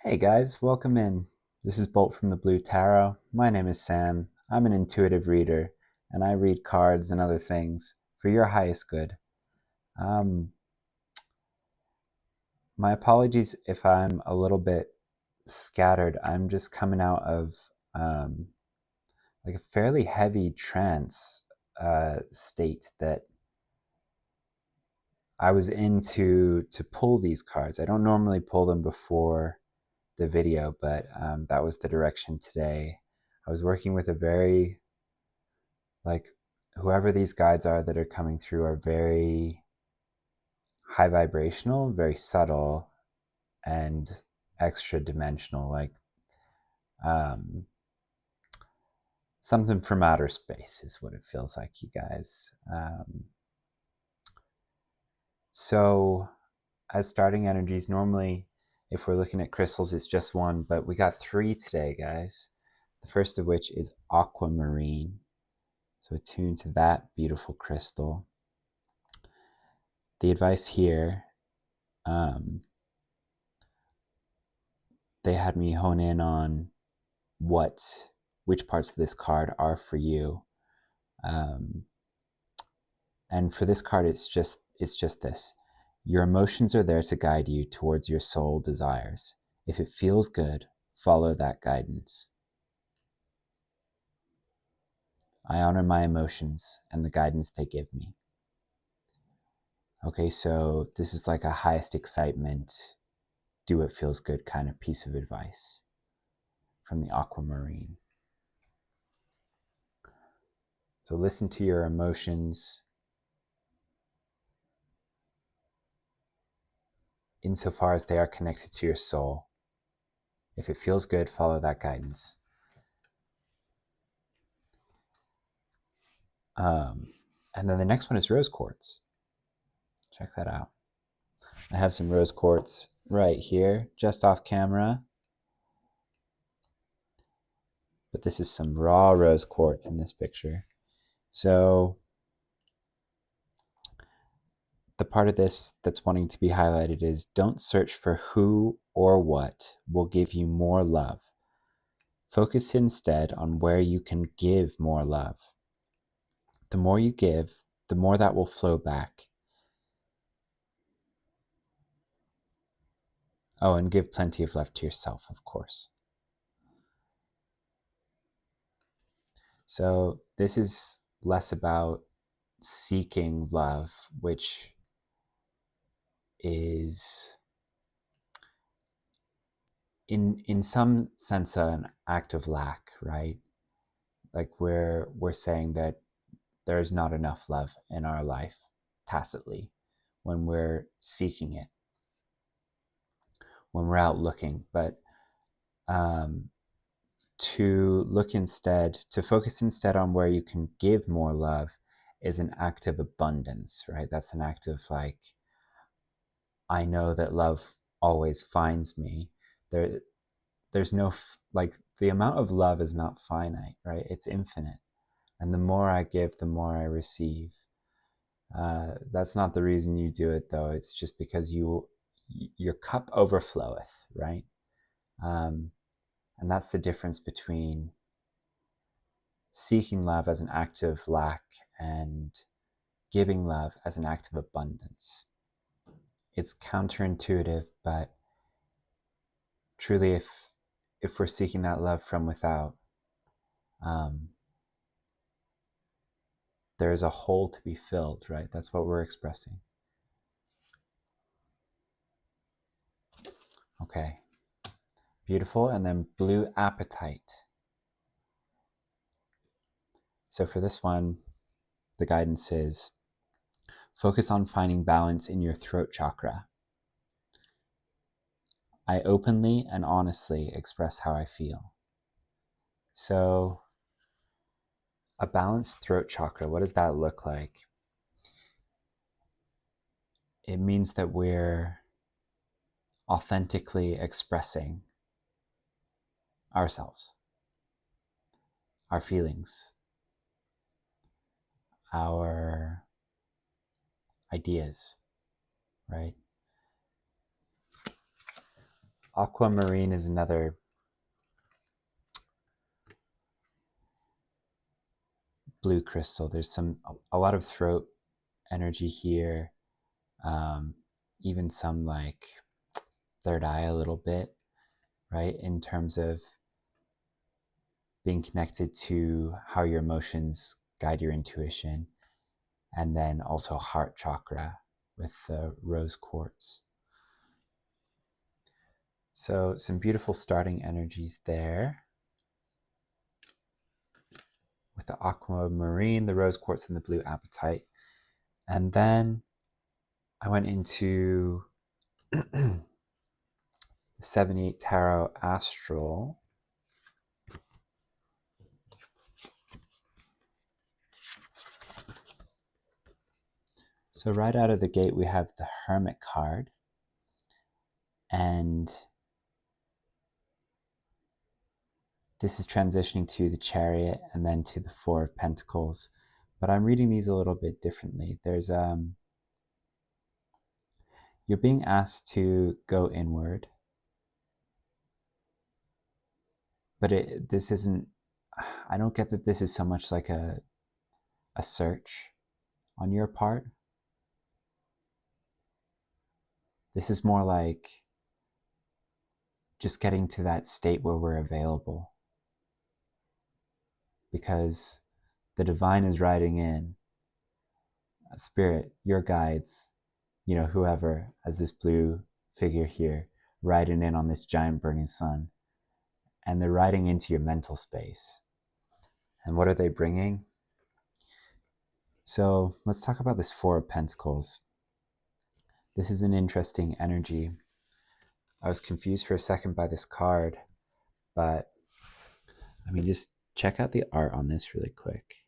Hey guys, welcome in. This is Bolt from the Blue Tarot. My name is Sam. I'm an intuitive reader, and I read cards and other things for your highest good. My apologies if I'm a little bit scattered. I'm just coming out of like a fairly heavy trance state that I was in to pull these cards. I don't normally pull them before the video, but that was the direction today. I was working with a very, like, whoever these guides are that are coming through are very high vibrational, very subtle, and extra dimensional, like um, something from outer space is what it feels like, you guys. So, as starting energies, normally, if we're looking at crystals, it's just one, but we got three today, guys. The first of which is aquamarine. So attune to that beautiful crystal. The advice here, they had me hone in on which parts of this card are for you. And for this card, it's just this. Your emotions are there to guide you towards your soul desires. If it feels good, follow that guidance. I honor my emotions and the guidance they give me. Okay, so this is like a highest excitement, do what feels good kind of piece of advice from the aquamarine. So listen to your emotions insofar as they are connected to your soul. If it feels good, follow that guidance. And then the next one is rose quartz. Check that out. I have some rose quartz right here, just off camera. But this is some raw rose quartz in this picture. So the part of this that's wanting to be highlighted is don't search for who or what will give you more love. Focus instead on where you can give more love. The more you give, the more that will flow back. Oh, and give plenty of love to yourself, of course. So this is less about seeking love, which is in some sense an act of lack, right? Like we're saying that there is not enough love in our life tacitly when we're seeking it, when we're out looking. But to focus instead on where you can give more love is an act of abundance, right? That's an act of like, I know that love always finds me. There's no, like, the amount of love is not finite, right? It's infinite. And the more I give, the more I receive. That's not the reason you do it, though. It's just because your cup overfloweth, right? And that's the difference between seeking love as an act of lack and giving love as an act of abundance. It's counterintuitive, but truly, if we're seeking that love from without, there is a hole to be filled, right? That's what we're expressing. Okay, beautiful. And then blue appetite. So for this one, the guidance is focus on finding balance in your throat chakra. I openly and honestly express how I feel. So a balanced throat chakra, what does that look like? It means that we're authentically expressing ourselves, our feelings, our ideas, right? Aquamarine is another blue crystal. There's a lot of throat energy here, even some like third eye a little bit, right? In terms of being connected to how your emotions guide your intuition, and then also heart chakra with the rose quartz. So some beautiful starting energies there with the aquamarine, the rose quartz, and the blue apatite. And then I went into the 78 Tarot Astral. So right out of the gate, we have the Hermit card. And this is transitioning to the Chariot and then to the Four of Pentacles. But I'm reading these a little bit differently. There's you're being asked to go inward, but this isn't, I don't get that this is so much like a search on your part. This is more like just getting to that state where we're available, because the divine is riding in, spirit, your guides, whoever, as this blue figure here, riding in on this giant burning sun, and they're riding into your mental space. And what are they bringing? So let's talk about this Four of Pentacles. This is an interesting energy. I was confused for a second by this card, but just check out the art on this really quick.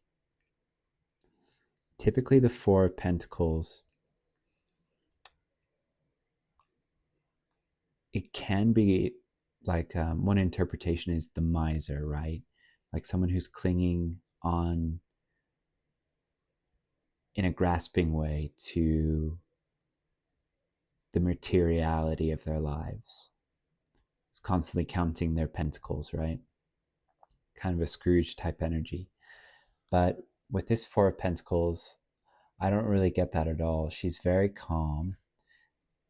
Typically the Four of Pentacles, it can be like, one interpretation is the miser, right? Like someone who's clinging on in a grasping way to the materiality of their lives. It's constantly counting their pentacles, right? Kind of a Scrooge type energy. But with this Four of Pentacles, I don't really get that at all. She's very calm.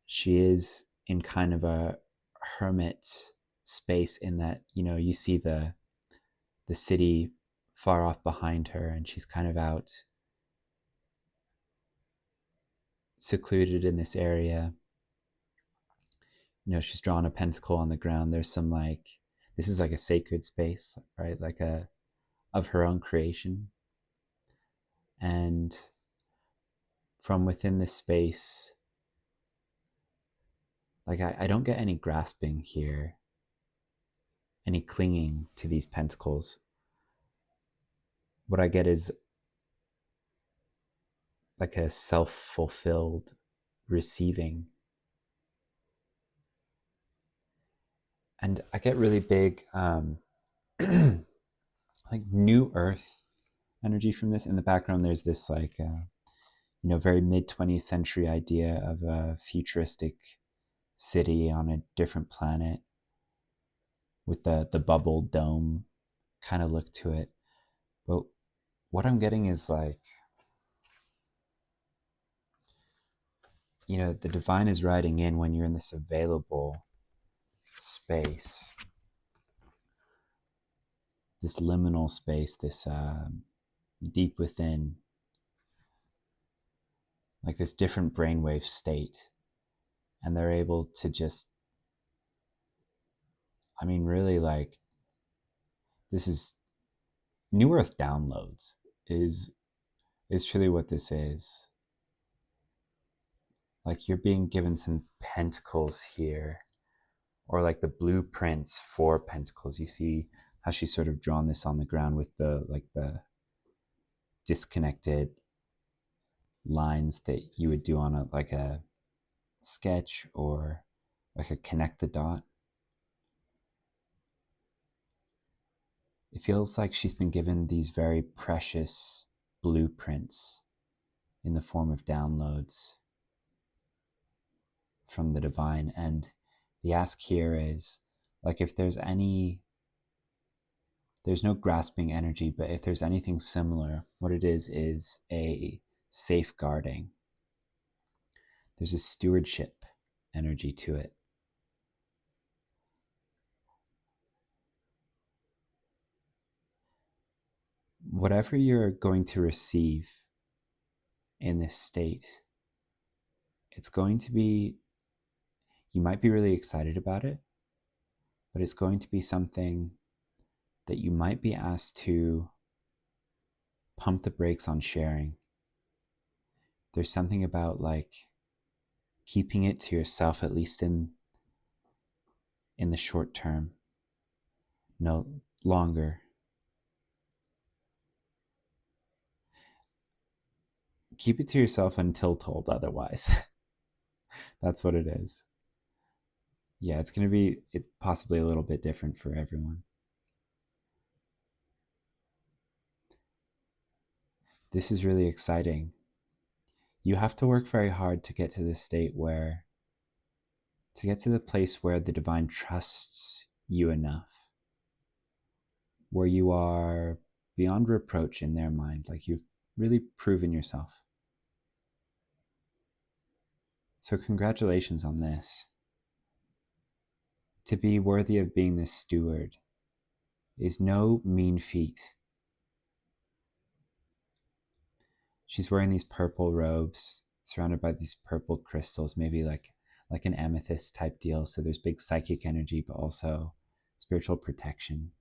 She is in kind of a hermit space in that, you see the city far off behind her, and she's kind of out secluded in this area. She's drawn a pentacle on the ground. There's some this is like a sacred space, right? Like of her own creation. And from within this space, I don't get any grasping here, any clinging to these pentacles. What I get is like a self-fulfilled receiving. And I get really big like new earth energy from this. In the background, there's this very mid-20th century idea of a futuristic city on a different planet with the bubble dome kind of look to it. But what I'm getting is the divine is riding in when you're in this available space, this liminal space, this deep within, like this different brainwave state. And they're able to just, really this is New Earth downloads is truly what this is. Like you're being given some pentacles here, or like the blueprints for pentacles. You see how she's sort of drawn this on the ground with the disconnected lines that you would do on a sketch, or like a connect the dot. It feels like she's been given these very precious blueprints in the form of downloads from the divine, and The ask here is, like, if there's no grasping energy, but if there's anything similar, what it is a safeguarding. There's a stewardship energy to it. Whatever you're going to receive in this state, it's going to be, you might be really excited about it, but it's going to be something that you might be asked to pump the brakes on sharing. There's something about like keeping it to yourself, at least in the short term, no longer. Keep it to yourself until told otherwise. That's what it is. Yeah, it's possibly a little bit different for everyone. This is really exciting. You have to work very hard to get to this state to get to the place where the divine trusts you enough, where you are beyond reproach in their mind, like you've really proven yourself. So congratulations on this. To be worthy of being this steward is no mean feat. She's wearing these purple robes, surrounded by these purple crystals, maybe like an amethyst type deal. So there's big psychic energy, but also spiritual protection.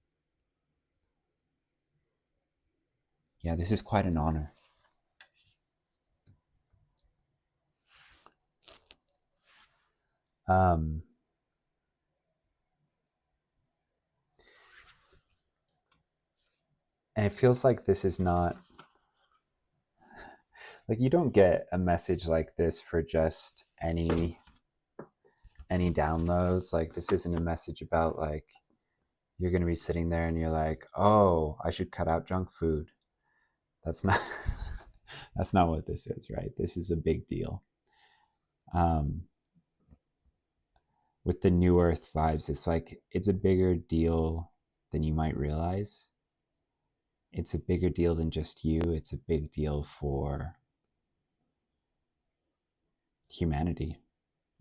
Yeah, this is quite an honor. And it feels like this is not, like, you don't get a message like this for just any downloads. Like, this isn't a message about like you're going to be sitting there and you're like, oh, I should cut out junk food. That's not that's not what this is, right? This is a big deal. With the New Earth vibes, it's like it's a bigger deal than you might realize. It's a bigger deal than just you. It's a big deal for humanity,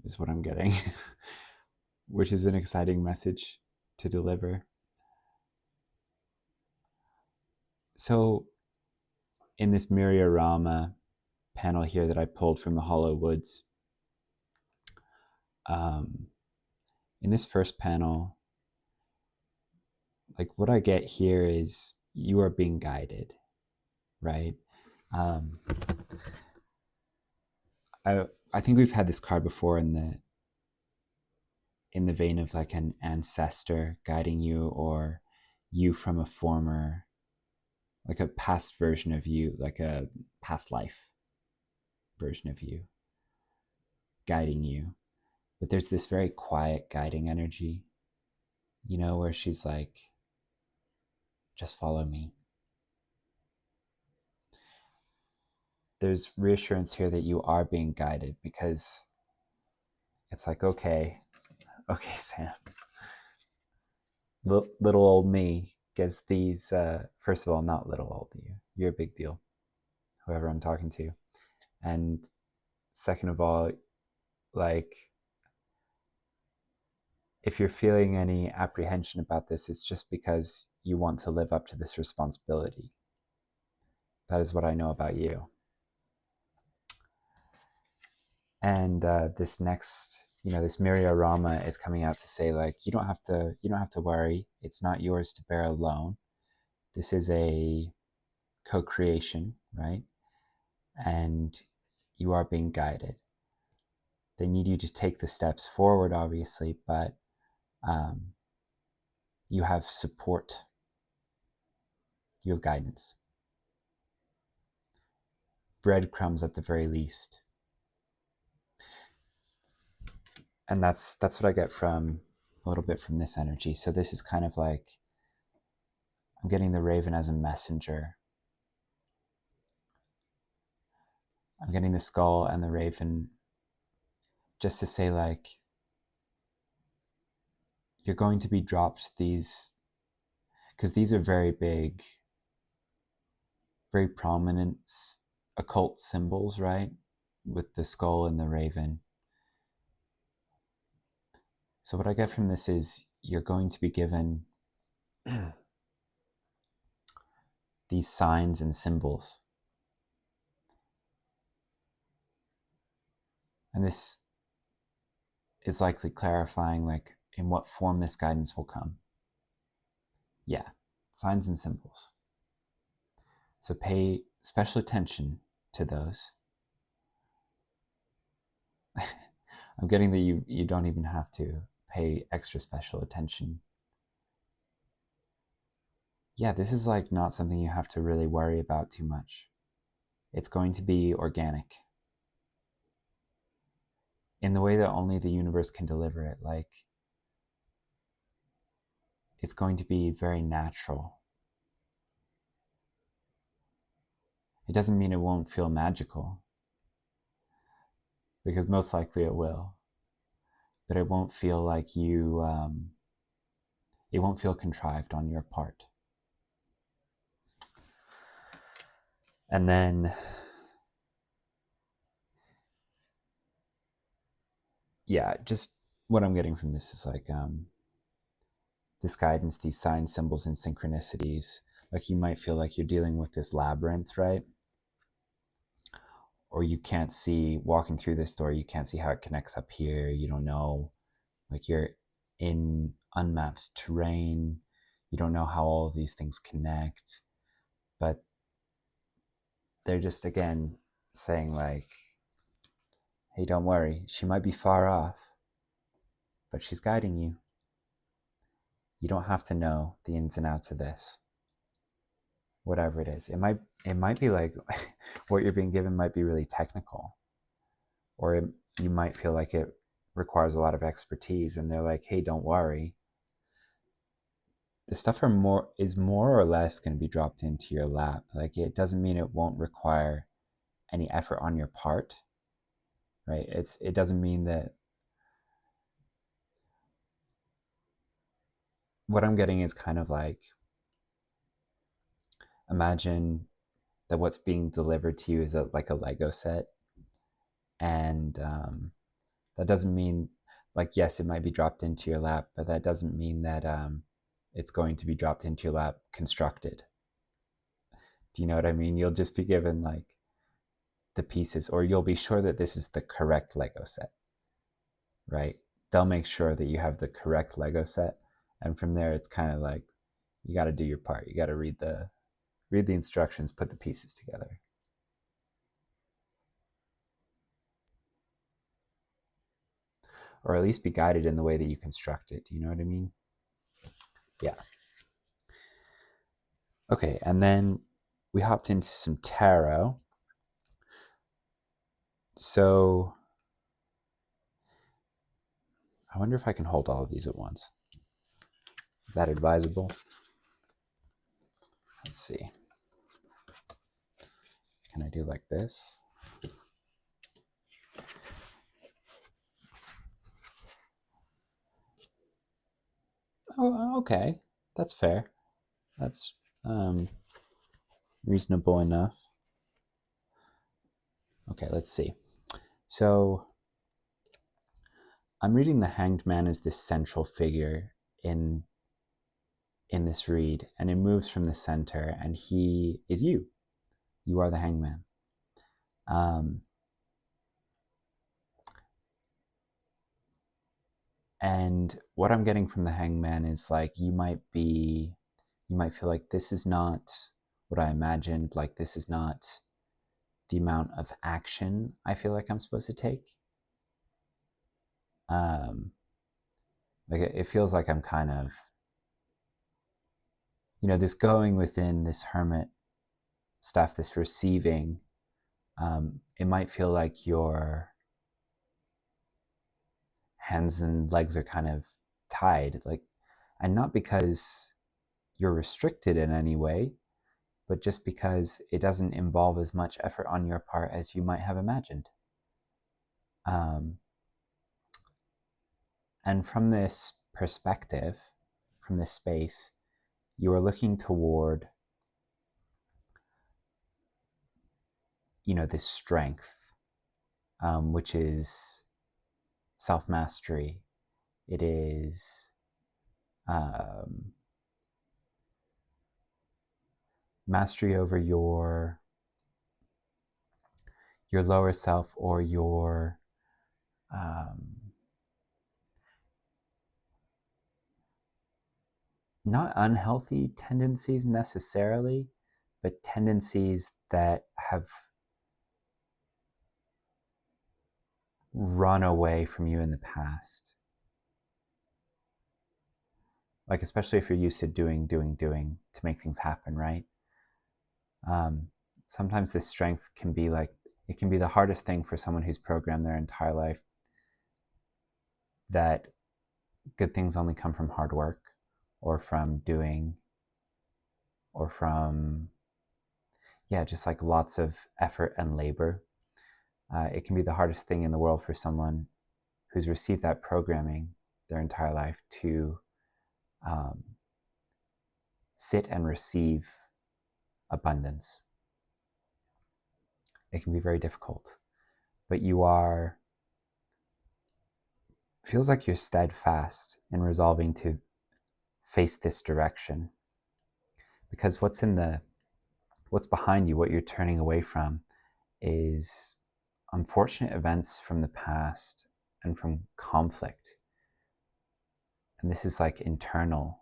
is what I'm getting, which is an exciting message to deliver. So in this Meliora panel here that I pulled from the Hollow Woods, in this first panel, like what I get here is you are being guided, right? I think we've had this card before in the vein of like an ancestor guiding you, or you from a former, like a past version of you, like a past life version of you guiding you. But there's this very quiet guiding energy, you know, where she's like, just follow me. There's reassurance here that you are being guided, because it's like, okay, Sam, little old me gets these, first of all, not little old you, you're a big deal, whoever I'm talking to. And second of all, like, if you're feeling any apprehension about this, it's just because you want to live up to this responsibility. That is what I know about you. And this next, this Meliora is coming out to say, like, you don't have to worry. It's not yours to bear alone. This is a co-creation, right? And you are being guided. They need you to take the steps forward, obviously, but you have support. You have guidance. Breadcrumbs at the very least. And that's what I get from a little bit from this energy. So this is kind of like, I'm getting the raven as a messenger. I'm getting the skull and the raven just to say, like, you're going to be dropped these, because these are very big, very prominent occult symbols, right? With the skull and the raven. So what I get from this is you're going to be given these signs and symbols. And this is likely clarifying like in what form this guidance will come. Yeah, signs and symbols. So pay special attention to those. I'm getting that you don't even have to pay extra special attention. Yeah, this is like not something you have to really worry about too much. It's going to be organic in the way that only the universe can deliver it. Like, it's going to be very natural. It doesn't mean it won't feel magical, because most likely it will, but it won't feel like it won't feel contrived on your part. And then, yeah, just what I'm getting from this is like this guidance, these signs, symbols, and synchronicities. Like, you might feel like you're dealing with this labyrinth, right? Or you can't see, walking through this door, you can't see how it connects up here. You don't know, like, you're in unmapped terrain. You don't know how all of these things connect. But they're just, again, saying like, hey, don't worry. She might be far off, but she's guiding you. You don't have to know the ins and outs of this. Whatever it is. It might be like what you're being given might be really technical. Or you might feel like it requires a lot of expertise, and they're like, hey, don't worry. The stuff is more or less going to be dropped into your lap. Like, it doesn't mean it won't require any effort on your part, right? It doesn't mean that. What I'm getting is kind of like, imagine that what's being delivered to you is like a Lego set, and that doesn't mean, like, yes, it might be dropped into your lap, but that doesn't mean that it's going to be dropped into your lap constructed. Do you know what I mean? You'll just be given like the pieces, or you'll be sure that this is the correct Lego set, right? They'll make sure that you have the correct Lego set, and from there it's kind of like, you got to do your part. You got to read the instructions, put the pieces together. Or at least be guided in the way that you construct it. Do you know what I mean? Yeah. Okay, and then we hopped into some tarot. So I wonder if I can hold all of these at once. Is that advisable? Let's see. Can I do like this? Oh, okay. That's fair. That's reasonable enough. Okay, let's see. So I'm reading the Hanged Man as this central figure in this read, and it moves from the center, and he is you. You are the Hanged Man. And what I'm getting from the Hanged Man is like, you might feel like this is not what I imagined. Like, this is not the amount of action I feel like I'm supposed to take. Like, it feels like I'm kind of, this going within, this hermit stuff, this receiving. It might feel like your hands and legs are kind of tied, like, and not because you're restricted in any way, but just because it doesn't involve as much effort on your part as you might have imagined. And from this perspective, from this space, you are looking toward, this strength, which is self-mastery. It is mastery over your lower self, or your not unhealthy tendencies necessarily, but tendencies that have run away from you in the past. Like, especially if you're used to doing to make things happen, right? Sometimes this strength can be like, it can be the hardest thing for someone who's programmed their entire life that good things only come from hard work, or from doing, or from, just like lots of effort and labor. It can be the hardest thing in the world for someone who's received that programming their entire life to sit and receive abundance. It can be very difficult, but feels like you're steadfast in resolving to face this direction, because what's behind you, what you're turning away from, is unfortunate events from the past and from conflict. And this is like internal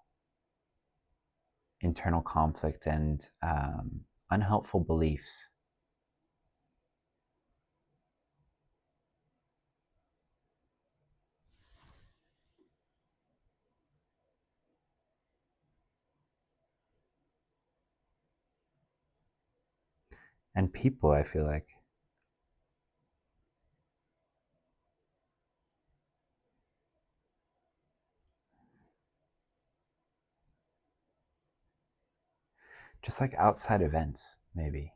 conflict and unhelpful beliefs. And people, I feel like, just like outside events, maybe.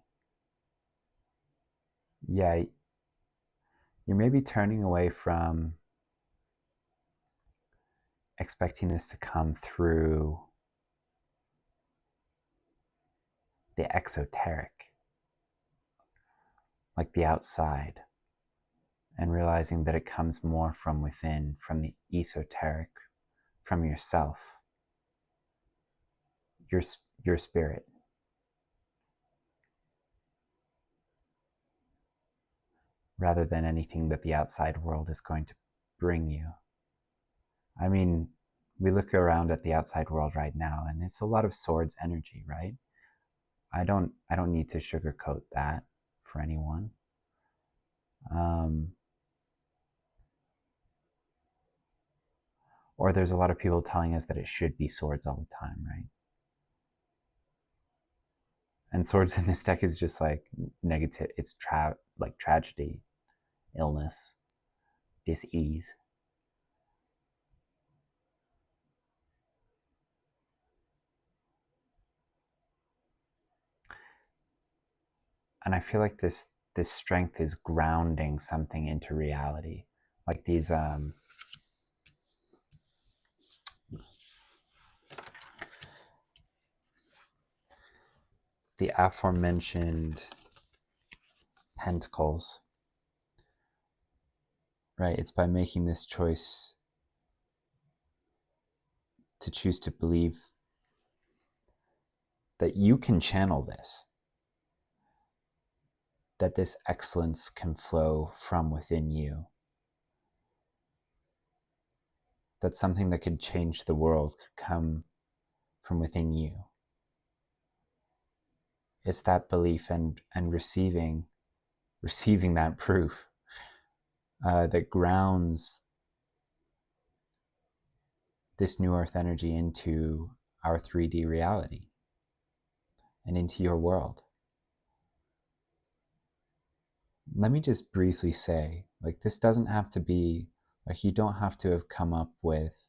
Yeah, you're maybe turning away from expecting this to come through the exoteric, like the outside, and realizing that it comes more from within, from the esoteric, from yourself, your spirit. Rather than anything that the outside world is going to bring you. I mean, we look around at the outside world right now, and it's a lot of swords energy, right? I don't need to sugarcoat that for anyone. Or there's a lot of people telling us that it should be swords all the time, right? And swords in this deck is just like negative. It's like tragedy, illness, dis-ease. And I feel like this strength is grounding something into reality. Like these the aforementioned pentacles, right? It's by making this choice to choose to believe that you can channel this, that this excellence can flow from within you, that something that could change the world could come from within you. It's that belief and receiving that proof that grounds this new earth energy into our 3D reality and into your world. Let me just briefly say, like, this doesn't have to be, like, you don't have to have come up with,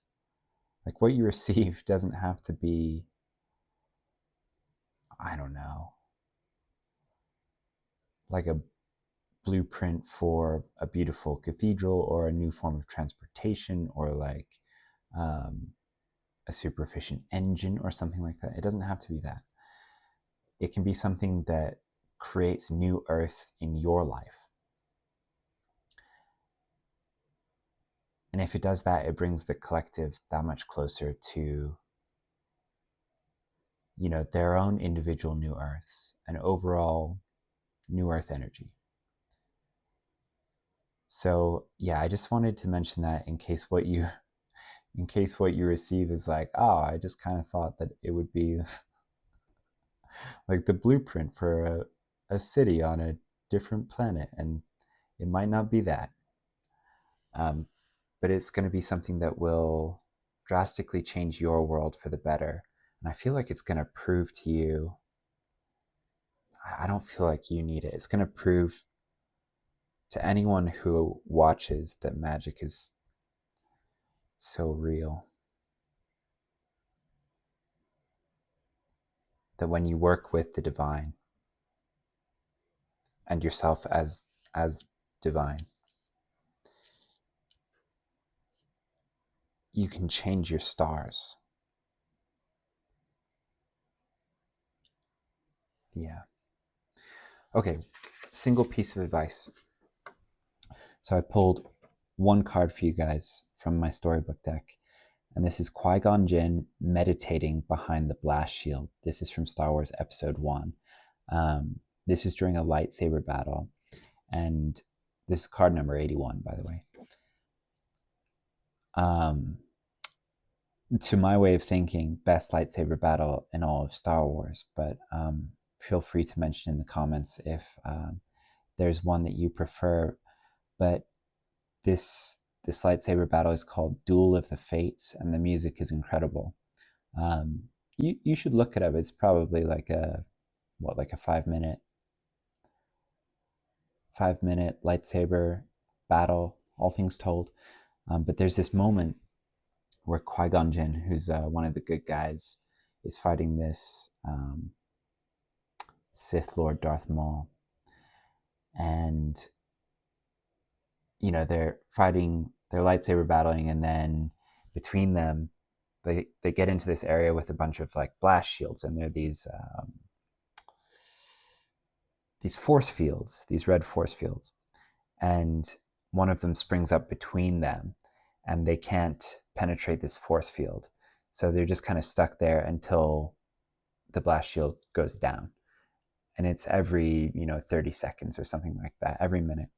like, what you receive doesn't have to be, I don't know, like a blueprint for a beautiful cathedral or a new form of transportation, or like a super efficient engine or something like that. It doesn't have to be that. It can be something that creates new earth in your life. And if it does that, it brings the collective that much closer to, you know, their own individual new earths and overall new earth energy. So yeah, I just wanted to mention that in case what you receive is like, oh, I just kind of thought that it would be like the blueprint for a city on a different planet, and it might not be that. But it's going to be something that will drastically change your world for the better. And I feel like it's going to prove to you, I don't feel like you need it. It's going to prove to anyone who watches that magic is so real. That when you work with the divine and yourself as divine, you can change your stars. Yeah. Okay, single piece of advice. So I pulled one card for you guys from my storybook deck, and this is Qui-Gon Jinn meditating behind the blast shield. This is from Star Wars Episode 1. This is during a lightsaber battle, and this is card number 81, by the way. To my way of thinking, best lightsaber battle in all of Star Wars, but feel free to mention in the comments if there's one that you prefer. But this lightsaber battle is called Duel of the Fates, and the music is incredible. You should look it up. It's probably like a 5-minute lightsaber battle, all things told. But there's this moment where Qui-Gon Jinn, who's one of the good guys, is fighting this Sith Lord Darth Maul. And, you know, they're fighting, they're lightsaber battling, and then between them, they get into this area with a bunch of like blast shields, and there are these force fields, these red force fields. And one of them springs up between them, and they can't penetrate this force field. So they're just kind of stuck there until the blast shield goes down. And it's every, 30 seconds or something like that, every minute.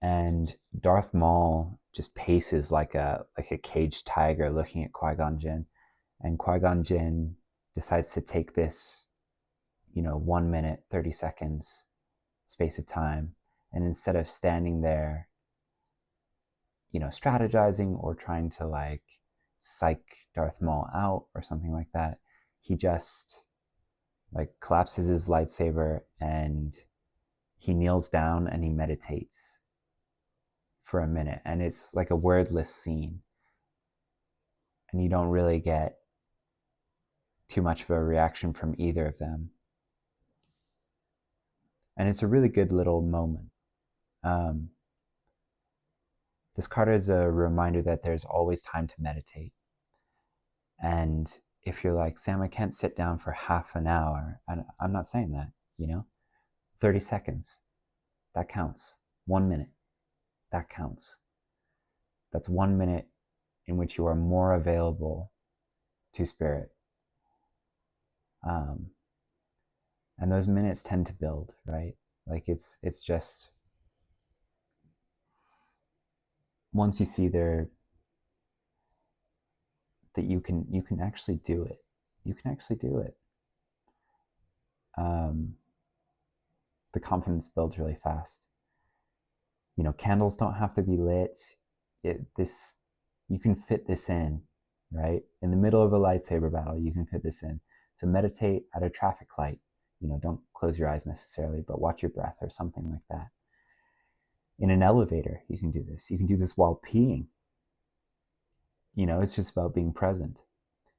And Darth Maul just paces like a caged tiger looking at Qui-Gon Jinn. And Qui-Gon Jinn decides to take this, 1 minute, 30 seconds space of time. And instead of standing there, strategizing or trying to like psych Darth Maul out or something like that, he just like collapses his lightsaber and he kneels down and he meditates for a minute. And it's like a wordless scene. And you don't really get too much of a reaction from either of them. And it's a really good little moment. This card is a reminder that there's always time to meditate. And if you're like, Sam, I can't sit down for half an hour, and I'm not saying that, 30 seconds, that counts. 1 minute, that counts. That's 1 minute in which you are more available to spirit. And those minutes tend to build, right? Like it's just, once you see there that you can actually do it. You can actually do it. The confidence builds really fast. Candles don't have to be lit. You can fit this in, right? In the middle of a lightsaber battle, you can fit this in. So meditate at a traffic light. Don't close your eyes necessarily, but watch your breath or something like that. In an elevator, you can do this. You can do this while peeing. It's just about being present.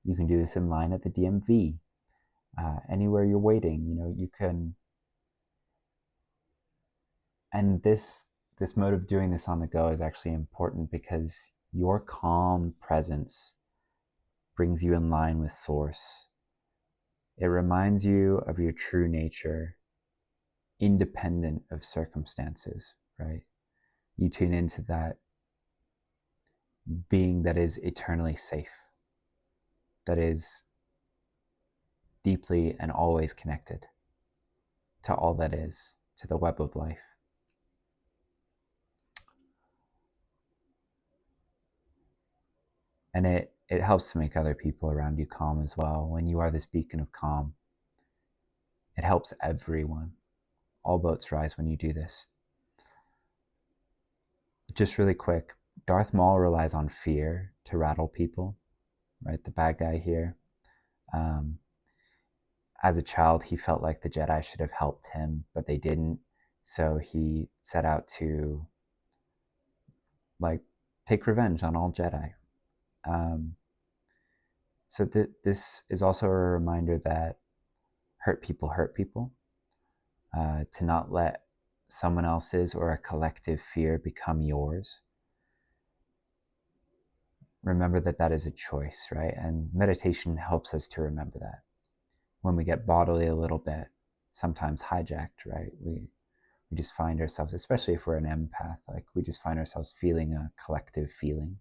You can do this in line at the DMV. Anywhere you're waiting, you can. And this mode of doing this on the go is actually important because Your calm presence brings you in line with Source. It reminds you of your true nature, independent of circumstances, right? You tune into that being that is eternally safe, that is deeply and always connected to all that is, to the web of life. And it helps to make other people around you calm as well. When you are this beacon of calm, it helps everyone. All boats rise when you do this. Just really quick, Darth Maul relies on fear to rattle people, right? The bad guy here. As a child, he felt like the Jedi should have helped him, but they didn't. So he set out to take revenge on all Jedi. So this is also a reminder that hurt people, to not let someone else's or a collective fear become yours. Remember that that is a choice, right? And meditation helps us to remember that. When we get bodily a little bit, sometimes hijacked, right? We just find ourselves, especially if we're an empath, we just find ourselves feeling a collective feeling.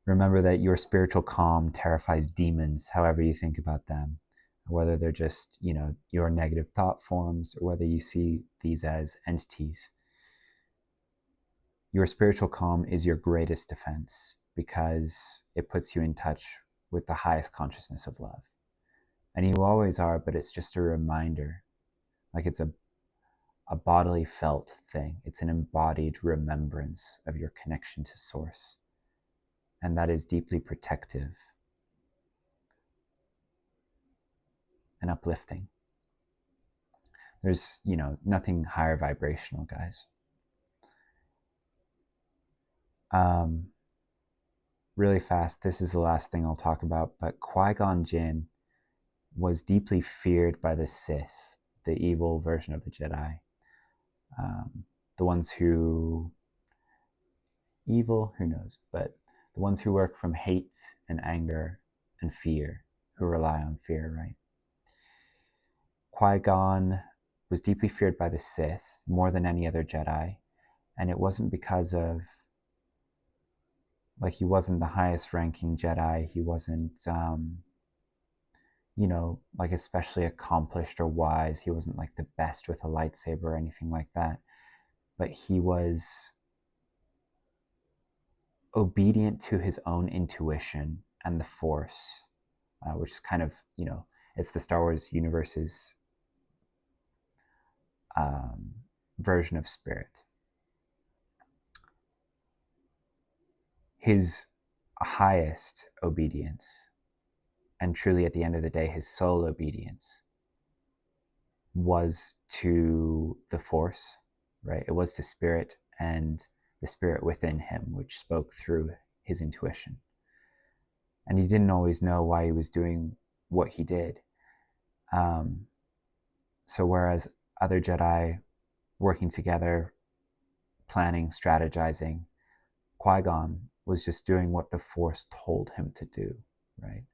Remember that your spiritual calm terrifies demons, however you think about them, whether they're just, your negative thought forms or whether you see these as entities. Your spiritual calm is your greatest defense because it puts you in touch with the highest consciousness of love. And you always are, but it's just a reminder. It's a bodily felt thing. It's an embodied remembrance of your connection to Source. And that is deeply protective and uplifting. There's, nothing higher vibrational, guys. Really fast, this is the last thing I'll talk about, but Qui-Gon Jinn was deeply feared by the Sith, the evil version of the Jedi. The ones who, evil, who knows, but the ones who work from hate and anger and fear, who rely on fear, right? Qui-Gon was deeply feared by the Sith more than any other Jedi, and it wasn't because of, he wasn't the highest ranking Jedi, he wasn't, especially accomplished or wise, he wasn't the best with a lightsaber or anything like that, but he was obedient to his own intuition and the Force, which is kind of, it's the Star Wars universe's version of spirit. His highest obedience, and truly at the end of the day, his sole obedience, was to the Force, right? It was to spirit and the spirit within him, which spoke through his intuition. And he didn't always know why he was doing what he did. So whereas other Jedi working together, planning, strategizing, Qui-Gon was just doing what the Force told him to do, right?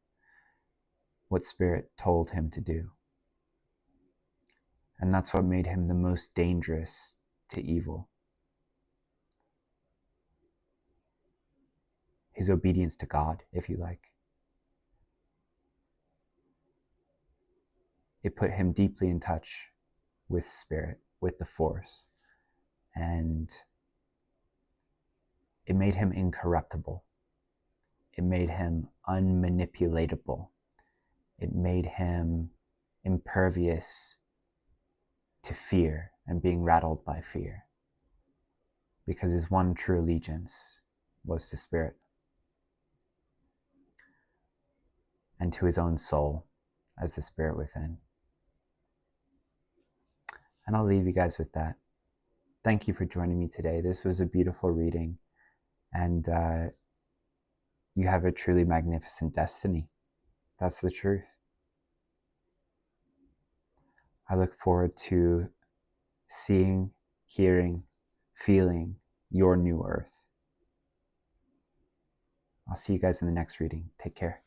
What Spirit told him to do. And that's what made him the most dangerous to evil. His obedience to God, if you like. It put him deeply in touch with Spirit, with the Force. And it made him incorruptible. It made him unmanipulatable. It made him impervious to fear and being rattled by fear, because his one true allegiance was to Spirit and to his own soul as the Spirit within. And I'll leave you guys with that. Thank you for joining me today. This was a beautiful reading, and you have a truly magnificent destiny. That's the truth. I look forward to seeing, hearing, feeling your new earth. I'll see you guys in the next reading. Take care.